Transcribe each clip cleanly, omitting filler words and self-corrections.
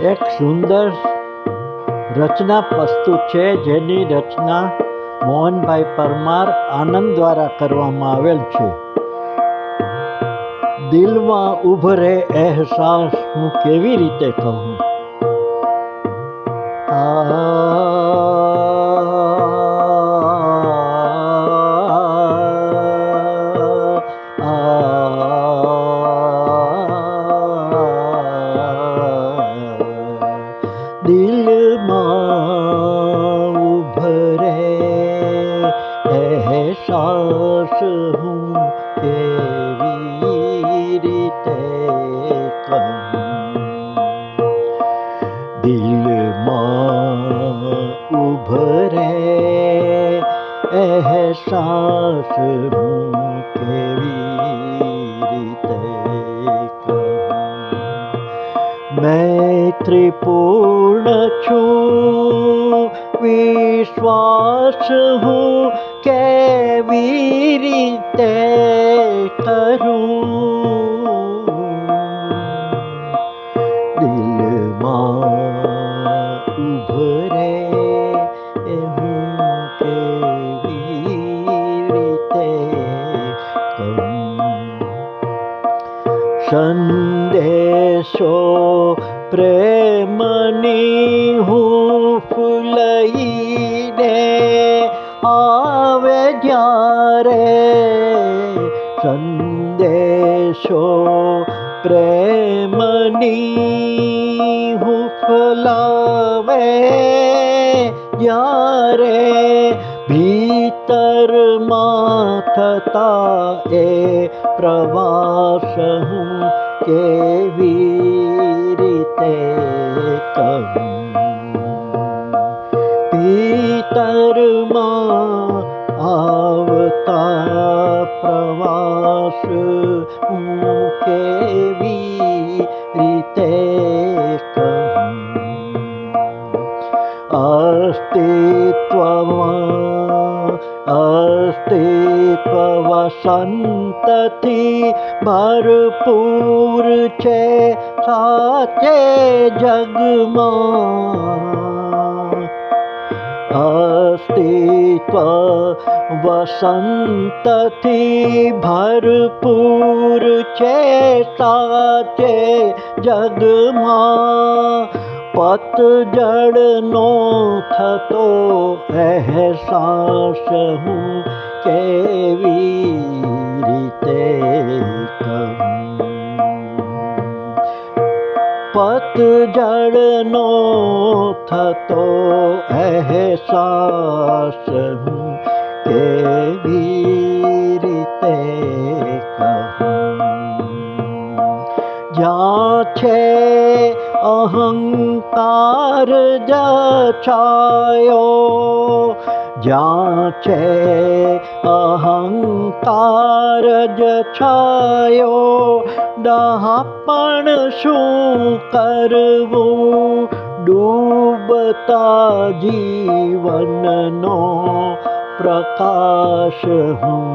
એક સુંદર રચના પ્રસ્તુત છે, જેની રચના મોહનભાઈ પરમાર આનંદ દ્વારા કરવામાં આવેલ છે. દિલમાં ઉભરે અહેસાસ હું કેવી રીતે કહું. દિલમાં ઉભરે અહેસાસ હું કેવી રીતે કહું. દિલમાં ઉભરે અહેસાસ હું કેવી રીતે કહું. મૈત્રીપૂર્ણ છું, વિશ્વાસ હું કેવી રીતે કરું. દિલમાં ઉભરે હું કેવી રીતે કહું. સંદેશો પ્રેમની હૂંફ લઈને આવે જ્યારે. સંદેશો પ્રેમની હૂંફ લાવે જ્યારે. ભીતરમાં થતા એ પ્રવાસ હું કેવી રીતે કહું. ભીતરમાં આવતા પ્રવાસ હું કેવી રીતે કહું. અસ્તિત્વ વસંતથી ભરપૂર છે સાચે જગમાં. અસ્તિત્વ વસંતથી ભરપૂર છે સાચે જગમાં. પતઝડનો થતો અહેસાસ હું કેવી રીતે કહું. પતઝડનો થતો અહેસાસ હું કેવી રીતે કહું. જ્યાં છે અહંકાર જ છાયો. જ્યાં છે અહંકાર જ છાયો. ડહાપણ શું કરવું. ડૂબતા જીવનનો પ્રકાશ હું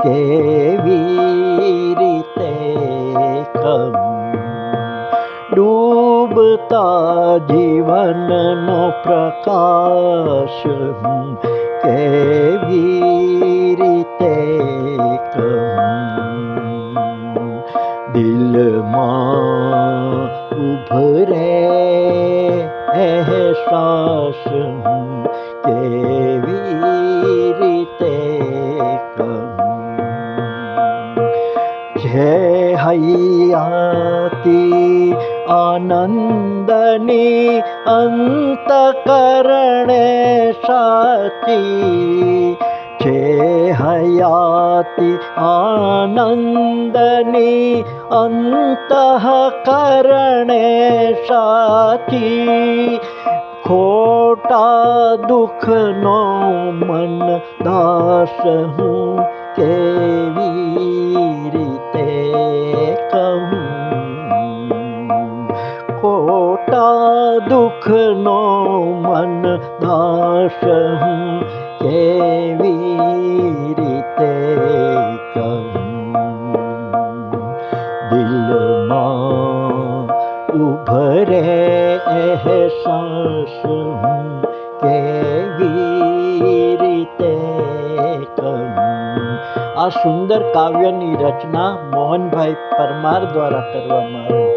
કેવી રીતે કહું. ડૂબતા જીવનનો પ્રકાશ હું કેવી રીતે કહું. દિલમાં ઉભરે અહેસાસ હું કેવી રીતે કહું. જે હૈયાતી આનંદની અંતકરણે સાચી. જે હયાતી આનંદની અંતઃકરણે સાચી. ખોટા દુઃખનો મન દાસ હું કેવી રીતે કહું. ખોટા દુઃખનો મન દાસ હું કેવી રીતે કહું. દિલમાં ભરે અહેસાસ હું કેવી રીતે કહું. આ સુંદર કાવ્યની રચના મોહનભાઈ પરમાર દ્વારા કરવામાં આવી